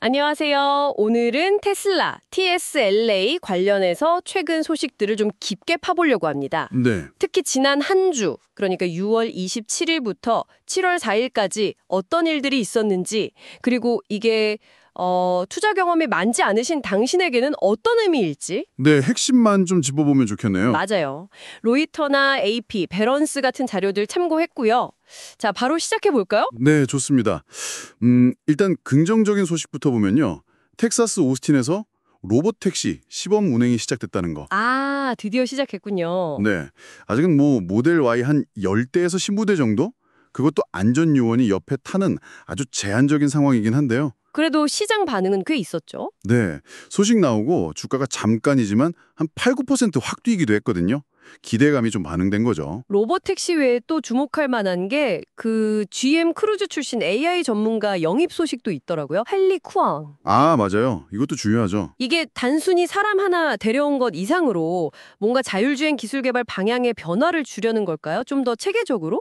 안녕하세요. 오늘은 테슬라, TSLA 관련해서 최근 소식들을 좀 깊게 파보려고 합니다. 네. 특히 지난 한 주, 그러니까 6월 27일부터 7월 4일까지 어떤 일들이 있었는지, 그리고 이게 투자 경험이 많지 않으신 당신에게는 어떤 의미일지? 네, 핵심만 좀 짚어보면 좋겠네요. 맞아요. 로이터나 AP, 베런스 같은 자료들 참고했고요. 자, 바로 시작해 볼까요? 네, 좋습니다. 일단 긍정적인 소식부터 보면요. 텍사스 오스틴에서 로봇 택시 시범 운행이 시작됐다는 거. 아, 드디어 시작했군요. 네. 아직은 모델 Y 한 10대에서 15대 정도? 그것도 안전 요원이 옆에 타는 아주 제한적인 상황이긴 한데요. 그래도 시장 반응은 꽤 있었죠. 네. 소식 나오고 주가가 잠깐이지만 한 8, 9%확 뛰기도 했거든요. 기대감이 좀 반영된 거죠. 로보택시 외에 또 주목할 만한 게 그 GM 크루즈 출신 AI 전문가 영입 소식도 있더라고요. 헨리 쿠앙. 아, 맞아요. 이것도 중요하죠. 이게 단순히 사람 하나 데려온 것 이상으로 뭔가 자율주행 기술 개발 방향의 변화를 주려는 걸까요? 좀 더 체계적으로?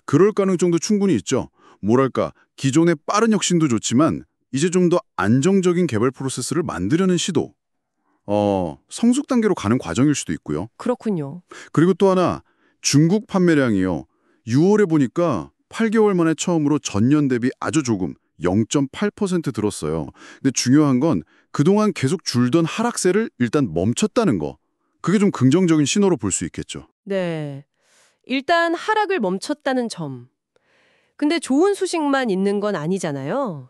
그럴 가능성도 충분히 있죠. 뭐랄까, 기존의 빠른 혁신도 좋지만 이제 좀 더 안정적인 개발 프로세스를 만들려는 시도. 성숙 단계로 가는 과정일 수도 있고요. 그렇군요. 그리고 또 하나, 중국 판매량이요. 6월에 보니까 8개월 만에 처음으로 전년 대비 아주 조금 0.8% 들었어요. 근데 중요한 건 그동안 계속 줄던 하락세를 일단 멈췄다는 거. 그게 좀 긍정적인 신호로 볼 수 있겠죠. 네. 일단 하락을 멈췄다는 점. 근데 좋은 소식만 있는 건 아니잖아요.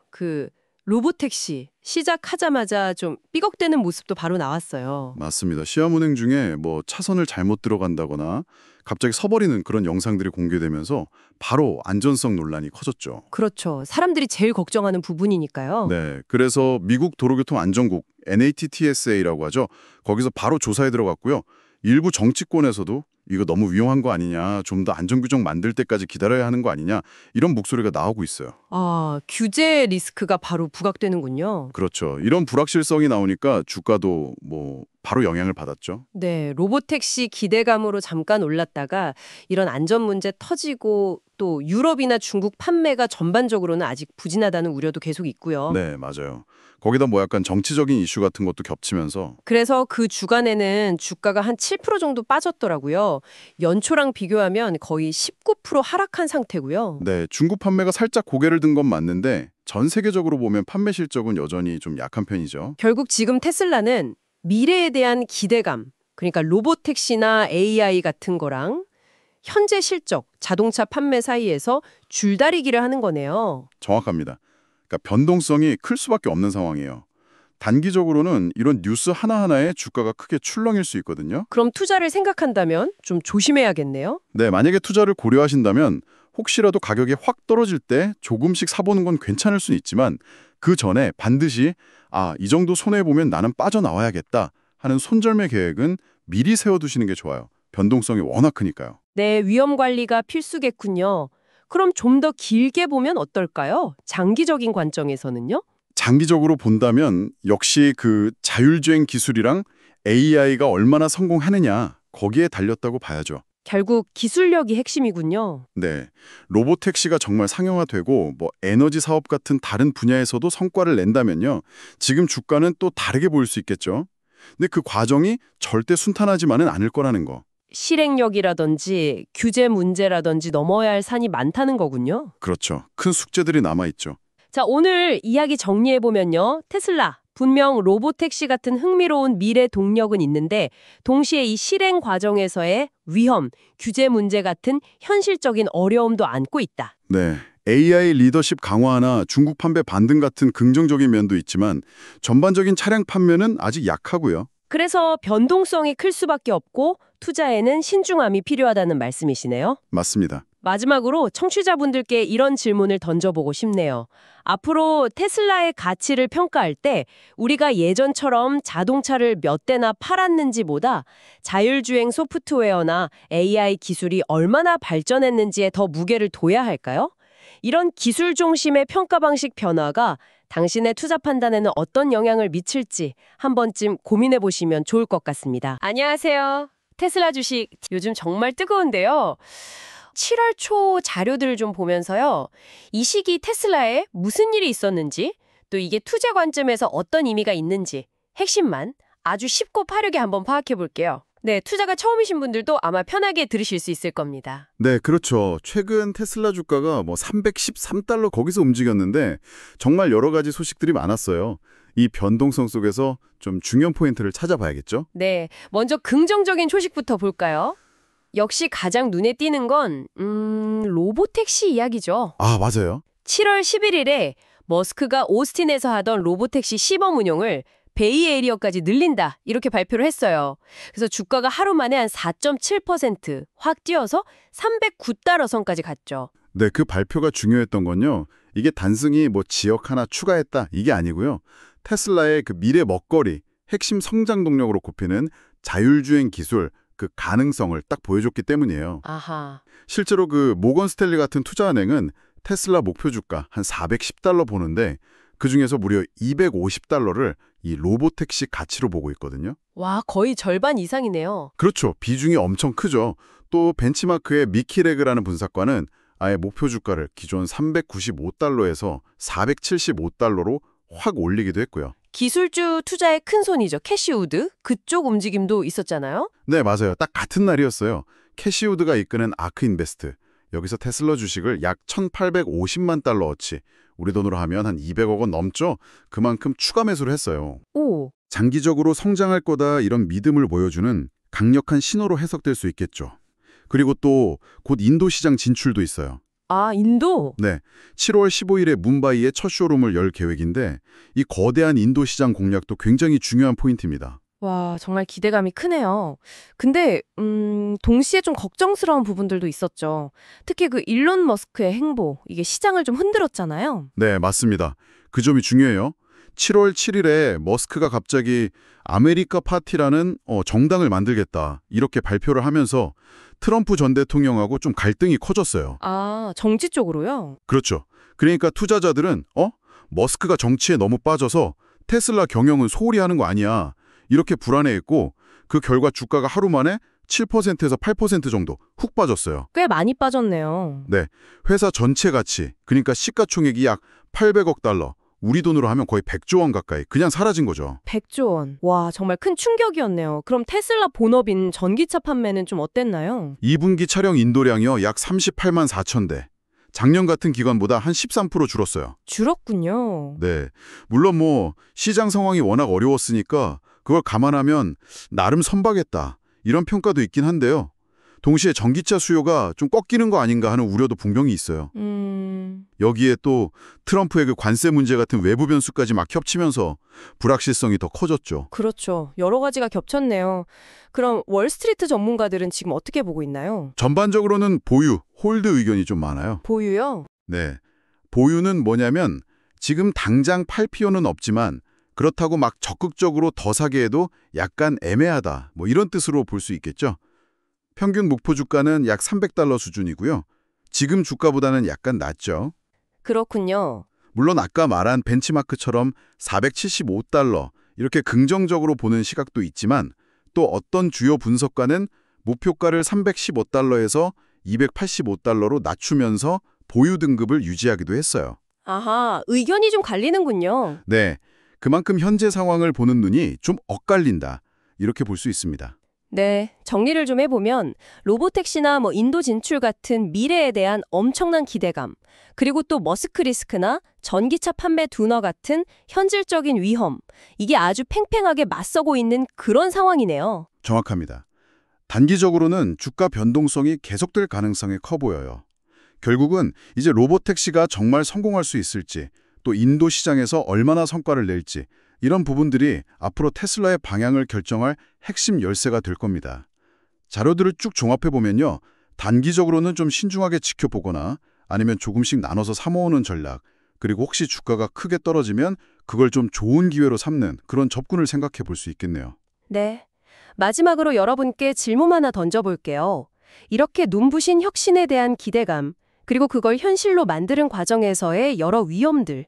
로보택시 시작하자마자 좀 삐걱대는 모습도 바로 나왔어요. 맞습니다. 시험 운행 중에 차선을 잘못 들어간다거나 갑자기 서버리는 그런 영상들이 공개되면서 바로 안전성 논란이 커졌죠. 그렇죠. 사람들이 제일 걱정하는 부분이니까요. 네, 그래서 미국 도로교통안전국 NATTSA라고 하죠. 거기서 바로 조사에 들어갔고요. 일부 정치권에서도 이거 너무 위험한 거 아니냐, 좀 더 안전규정 만들 때까지 기다려야 하는 거 아니냐, 이런 목소리가 나오고 있어요. 아, 규제 리스크가 바로 부각되는군요. 그렇죠. 이런 불확실성이 나오니까 주가도 바로 영향을 받았죠. 네, 로보택시 기대감으로 잠깐 올랐다가 이런 안전 문제 터지고 또 유럽이나 중국 판매가 전반적으로는 아직 부진하다는 우려도 계속 있고요. 네, 맞아요. 거기다 약간 정치적인 이슈 같은 것도 겹치면서 그래서 그 주간에는 주가가 한 7% 정도 빠졌더라고요. 연초랑 비교하면 거의 19% 하락한 상태고요. 네, 중국 판매가 살짝 고개를 든 건 맞는데 전 세계적으로 보면 판매 실적은 여전히 좀 약한 편이죠. 결국 지금 테슬라는 미래에 대한 기대감, 그러니까 로보택시나 AI 같은 거랑 현재 실적, 자동차 판매 사이에서 줄다리기를 하는 거네요. 정확합니다. 그러니까 변동성이 클 수밖에 없는 상황이에요. 단기적으로는 이런 뉴스 하나하나에 주가가 크게 출렁일 수 있거든요. 그럼 투자를 생각한다면 좀 조심해야겠네요. 네, 만약에 투자를 고려하신다면 혹시라도 가격이 확 떨어질 때 조금씩 사보는 건 괜찮을 수는 있지만 그 전에 반드시 이 정도 손해보면 나는 빠져나와야겠다 하는 손절매 계획은 미리 세워두시는 게 좋아요. 변동성이 워낙 크니까요. 네, 위험 관리가 필수겠군요. 그럼 좀 더 길게 보면 어떨까요? 장기적인 관점에서는요? 장기적으로 본다면 역시 그 자율주행 기술이랑 AI가 얼마나 성공하느냐 거기에 달렸다고 봐야죠. 결국 기술력이 핵심이군요. 네, 로보택시가 정말 상용화되고 에너지 사업 같은 다른 분야에서도 성과를 낸다면요. 지금 주가는 또 다르게 보일 수 있겠죠. 근데 그 과정이 절대 순탄하지만은 않을 거라는 거. 실행력이라든지 규제 문제라든지 넘어야 할 산이 많다는 거군요. 그렇죠. 큰 숙제들이 남아있죠. 자, 오늘 이야기 정리해보면요. 테슬라, 분명 로보택시 같은 흥미로운 미래 동력은 있는데 동시에 이 실행 과정에서의 위험, 규제 문제 같은 현실적인 어려움도 안고 있다. 네, AI 리더십 강화나 중국 판매 반등 같은 긍정적인 면도 있지만 전반적인 차량 판매는 아직 약하고요. 그래서 변동성이 클 수밖에 없고 투자에는 신중함이 필요하다는 말씀이시네요. 맞습니다. 마지막으로 청취자분들께 이런 질문을 던져보고 싶네요. 앞으로 테슬라의 가치를 평가할 때 우리가 예전처럼 자동차를 몇 대나 팔았는지보다 자율주행 소프트웨어나 AI 기술이 얼마나 발전했는지에 더 무게를 둬야 할까요? 이런 기술 중심의 평가 방식 변화가 당신의 투자 판단에는 어떤 영향을 미칠지 한 번쯤 고민해 보시면 좋을 것 같습니다. 안녕하세요. 테슬라 주식 요즘 정말 뜨거운데요. 7월 초 자료들을 좀 보면서요. 이 시기 테슬라에 무슨 일이 있었는지, 또 이게 투자 관점에서 어떤 의미가 있는지 핵심만 아주 쉽고 빠르게 한번 파악해 볼게요. 네, 투자가 처음이신 분들도 아마 편하게 들으실 수 있을 겁니다. 네, 그렇죠. 최근 테슬라 주가가 313달러 거기서 움직였는데 정말 여러 가지 소식들이 많았어요. 이 변동성 속에서 좀 중요한 포인트를 찾아봐야겠죠? 네, 먼저 긍정적인 소식부터 볼까요? 역시 가장 눈에 띄는 건 로보택시 이야기죠. 아, 맞아요. 7월 11일에 머스크가 오스틴에서 하던 로보택시 시범 운용을 베이에리어까지 늘린다 이렇게 발표를 했어요. 그래서 주가가 하루 만에 한 4.7% 뛰어서 309달러 선까지 갔죠. 네, 그 발표가 중요했던 건요. 이게 단순히 지역 하나 추가했다 이게 아니고요. 테슬라의 그 미래 먹거리, 핵심 성장 동력으로 꼽히는 자율주행 기술, 그 가능성을 딱 보여줬기 때문이에요. 아하. 실제로 그 모건 스탠리 같은 투자은행은 테슬라 목표 주가 한 410달러 보는데 그중에서 무려 250달러를 이 로보택시 가치로 보고 있거든요. 와, 거의 절반 이상이네요. 그렇죠. 비중이 엄청 크죠. 또 벤치마크의 미키레그라는 분석관은 아예 목표 주가를 기존 395달러에서 475달러로 확 올리기도 했고요. 기술주 투자의 큰 손이죠. 캐시우드. 그쪽 움직임도 있었잖아요. 네, 맞아요. 딱 같은 날이었어요. 캐시우드가 이끄는 아크인베스트. 여기서 테슬라 주식을 약 1,850만 달러어치, 우리 돈으로 하면 한 200억 원 넘죠? 그만큼 추가 매수를 했어요. 오. 장기적으로 성장할 거다 이런 믿음을 보여주는 강력한 신호로 해석될 수 있겠죠. 그리고 또 곧 인도 시장 진출도 있어요. 아, 인도? 네, 7월 15일에 뭄바이에 첫 쇼룸을 열 계획인데 이 거대한 인도 시장 공략도 굉장히 중요한 포인트입니다. 와, 정말 기대감이 크네요. 근데 동시에 좀 걱정스러운 부분들도 있었죠. 특히 그 일론 머스크의 행보, 이게 시장을 좀 흔들었잖아요. 네, 맞습니다. 그 점이 중요해요. 7월 7일에 머스크가 갑자기 아메리카 파티라는 정당을 만들겠다 이렇게 발표를 하면서 트럼프 전 대통령하고 좀 갈등이 커졌어요. 아, 정치 쪽으로요? 그렇죠. 그러니까 투자자들은 머스크가 정치에 너무 빠져서 테슬라 경영은 소홀히 하는 거 아니야 이렇게 불안해했고 그 결과 주가가 하루 만에 7%에서 8% 정도 훅 빠졌어요. 꽤 많이 빠졌네요. 네, 회사 전체 가치, 그러니까 시가총액이 약 800억 달러, 우리 돈으로 하면 거의 100조 원 가까이 그냥 사라진 거죠. 100조 원. 와, 정말 큰 충격이었네요. 그럼 테슬라 본업인 전기차 판매는 좀 어땠나요? 2분기 차량 인도량이요, 약 38만 4천 대. 작년 같은 기간보다 한 13% 줄었어요. 줄었군요. 네, 물론 시장 상황이 워낙 어려웠으니까 그걸 감안하면 나름 선박했다 이런 평가도 있긴 한데요. 동시에 전기차 수요가 좀 꺾이는 거 아닌가 하는 우려도 분명히 있어요. 여기에 또 트럼프의 그 관세 문제 같은 외부 변수까지 막 겹치면서 불확실성이 더 커졌죠. 그렇죠. 여러 가지가 겹쳤네요. 그럼 월스트리트 전문가들은 지금 어떻게 보고 있나요? 전반적으로는 보유, 홀드 의견이 좀 많아요. 보유요? 네, 보유는 뭐냐면 지금 당장 팔 필요는 없지만 그렇다고 막 적극적으로 더 사게 해도 약간 애매하다 이런 뜻으로 볼 수 있겠죠. 평균 목표 주가는 약 300달러 수준이고요. 지금 주가보다는 약간 낮죠. 그렇군요. 물론 아까 말한 벤치마크처럼 475달러 이렇게 긍정적으로 보는 시각도 있지만 또 어떤 주요 분석가는 목표가를 315달러에서 285달러로 낮추면서 보유 등급을 유지하기도 했어요. 아하, 의견이 좀 갈리는군요. 네, 그만큼 현재 상황을 보는 눈이 좀 엇갈린다 이렇게 볼 수 있습니다. 네, 정리를 좀 해보면 로보택시나 인도 진출 같은 미래에 대한 엄청난 기대감, 그리고 또 머스크 리스크나 전기차 판매 둔화 같은 현실적인 위험, 이게 아주 팽팽하게 맞서고 있는 그런 상황이네요. 정확합니다. 단기적으로는 주가 변동성이 계속될 가능성이 커 보여요. 결국은 이제 로보택시가 정말 성공할 수 있을지, 또 인도 시장에서 얼마나 성과를 낼지 이런 부분들이 앞으로 테슬라의 방향을 결정할 핵심 열쇠가 될 겁니다. 자료들을 쭉 종합해보면요. 단기적으로는 좀 신중하게 지켜보거나 아니면 조금씩 나눠서 사모으는 전략, 그리고 혹시 주가가 크게 떨어지면 그걸 좀 좋은 기회로 삼는 그런 접근을 생각해 볼 수 있겠네요. 네. 마지막으로 여러분께 질문 하나 던져볼게요. 이렇게 눈부신 혁신에 대한 기대감, 그리고 그걸 현실로 만드는 과정에서의 여러 위험들,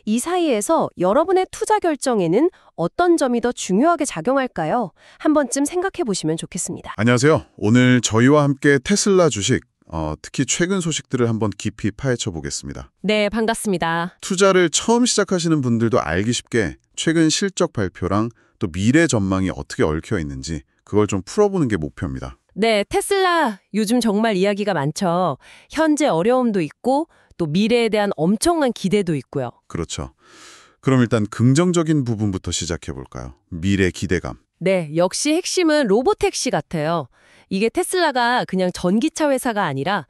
이 사이에서 여러분의 투자 결정에는 어떤 점이 더 중요하게 작용할까요? 한 번쯤 생각해 보시면 좋겠습니다. 안녕하세요. 오늘 저희와 함께 테슬라 주식 특히 최근 소식들을 한번 깊이 파헤쳐 보겠습니다. 네, 반갑습니다. 투자를 처음 시작하시는 분들도 알기 쉽게 최근 실적 발표랑 또 미래 전망이 어떻게 얽혀 있는지 그걸 좀 풀어보는 게 목표입니다. 네, 테슬라 요즘 정말 이야기가 많죠. 현재 어려움도 있고 또 미래에 대한 엄청난 기대도 있고요. 그렇죠. 그럼 일단 긍정적인 부분부터 시작해 볼까요? 미래 기대감. 네, 역시 핵심은 로보택시 같아요. 이게 테슬라가 그냥 전기차 회사가 아니라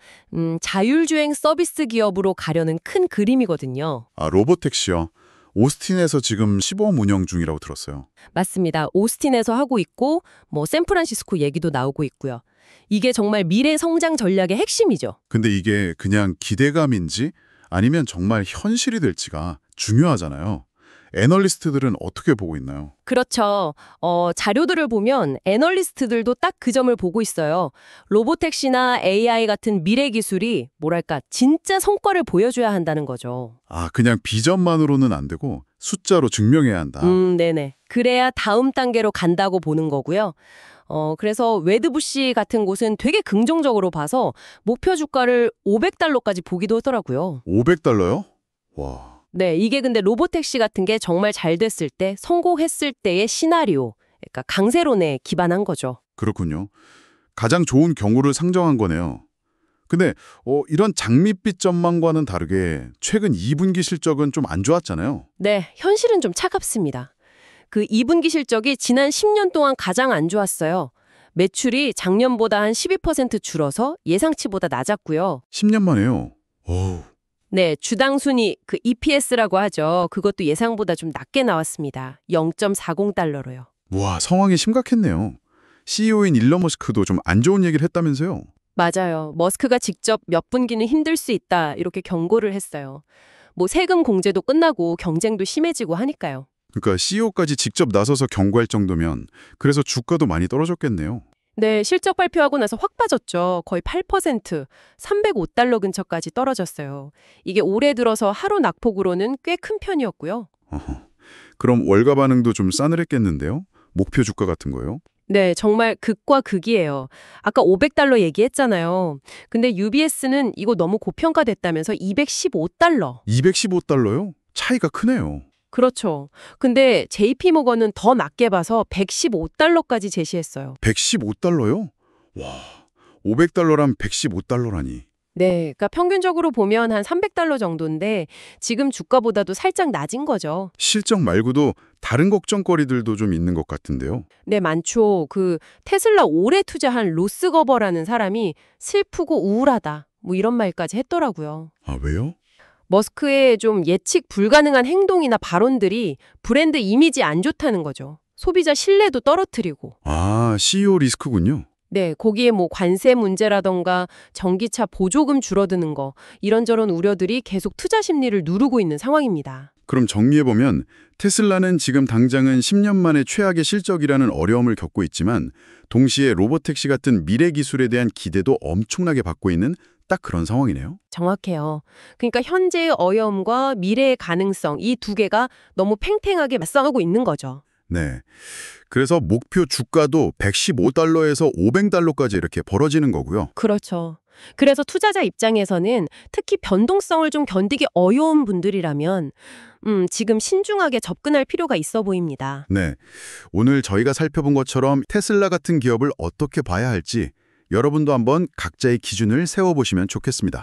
자율주행 서비스 기업으로 가려는 큰 그림이거든요. 로보택시요. 오스틴에서 지금 시범 운영 중이라고 들었어요. 맞습니다. 오스틴에서 하고 있고 샌프란시스코 얘기도 나오고 있고요. 이게 정말 미래 성장 전략의 핵심이죠. 근데 이게 그냥 기대감인지 아니면 정말 현실이 될지가 중요하잖아요. 애널리스트들은 어떻게 보고 있나요? 그렇죠. 자료들을 보면 애널리스트들도 딱 그 점을 보고 있어요. 로보택시나 AI 같은 미래 기술이 뭐랄까 진짜 성과를 보여줘야 한다는 거죠. 그냥 비전만으로는 안 되고 숫자로 증명해야 한다. 네네. 그래야 다음 단계로 간다고 보는 거고요. 그래서 웨드부시 같은 곳은 되게 긍정적으로 봐서 목표 주가를 $500까지 보기도 하더라고요. $500요? 와. 네, 이게 근데 로보택시 같은 게 정말 잘 됐을 때, 성공했을 때의 시나리오, 그러니까 강세론에 기반한 거죠. 그렇군요. 가장 좋은 경우를 상정한 거네요. 근데 이런 장밋빛 전망과는 다르게 최근 2분기 실적은 좀 안 좋았잖아요. 네, 현실은 좀 차갑습니다. 그 2분기 실적이 지난 10년 동안 가장 안 좋았어요. 매출이 작년보다 한 12% 줄어서 예상치보다 낮았고요. 10년 만에요. 어우. 네, 주당 순위, 그 EPS라고 하죠. 그것도 예상보다 좀 낮게 나왔습니다. $0.40로요. 와, 상황이 심각했네요. CEO인 일론 머스크도 좀 안 좋은 얘기를 했다면서요? 맞아요. 머스크가 직접 몇 분기는 힘들 수 있다 이렇게 경고를 했어요. 세금 공제도 끝나고 경쟁도 심해지고 하니까요. 그러니까 CEO까지 직접 나서서 경고할 정도면 그래서 주가도 많이 떨어졌겠네요. 네, 실적 발표하고 나서 확 빠졌죠. 거의 8%, $305 근처까지 떨어졌어요. 이게 올해 들어서 하루 낙폭으로는 꽤 큰 편이었고요. 그럼 월가 반응도 좀 싸늘했겠는데요? 목표 주가 같은 거요? 네, 정말 극과 극이에요. 아까 $500 얘기했잖아요. 근데 UBS는 이거 너무 고평가됐다면서 $215. $215요? 차이가 크네요. 그렇죠. 근데 JP모건은 더 낮게 봐서 $115까지 제시했어요. $115요? 와, $500랑 $115라니. 네, 그러니까 평균적으로 보면 한 $300 정도인데 지금 주가보다도 살짝 낮은 거죠. 실적 말고도 다른 걱정거리들도 좀 있는 것 같은데요. 네, 많죠. 그 테슬라 오래 투자한 로스거버라는 사람이 슬프고 우울하다. 이런 말까지 했더라고요. 왜요? 머스크의 좀 예측 불가능한 행동이나 발언들이 브랜드 이미지 안 좋다는 거죠. 소비자 신뢰도 떨어뜨리고. CEO 리스크군요. 네, 거기에 관세 문제라던가 전기차 보조금 줄어드는 거 이런저런 우려들이 계속 투자 심리를 누르고 있는 상황입니다. 그럼 정리해보면 테슬라는 지금 당장은 10년 만에 최악의 실적이라는 어려움을 겪고 있지만 동시에 로보택시 같은 미래 기술에 대한 기대도 엄청나게 받고 있는 딱 그런 상황이네요. 정확해요. 그러니까 현재의 어려움과 미래의 가능성 이 두 개가 너무 팽팽하게 맞서가고 있는 거죠. 네. 그래서 목표 주가도 $115에서 $500까지 이렇게 벌어지는 거고요. 그렇죠. 그래서 투자자 입장에서는 특히 변동성을 좀 견디기 어려운 분들이라면 지금 신중하게 접근할 필요가 있어 보입니다. 네. 오늘 저희가 살펴본 것처럼 테슬라 같은 기업을 어떻게 봐야 할지 여러분도 한번 각자의 기준을 세워보시면 좋겠습니다.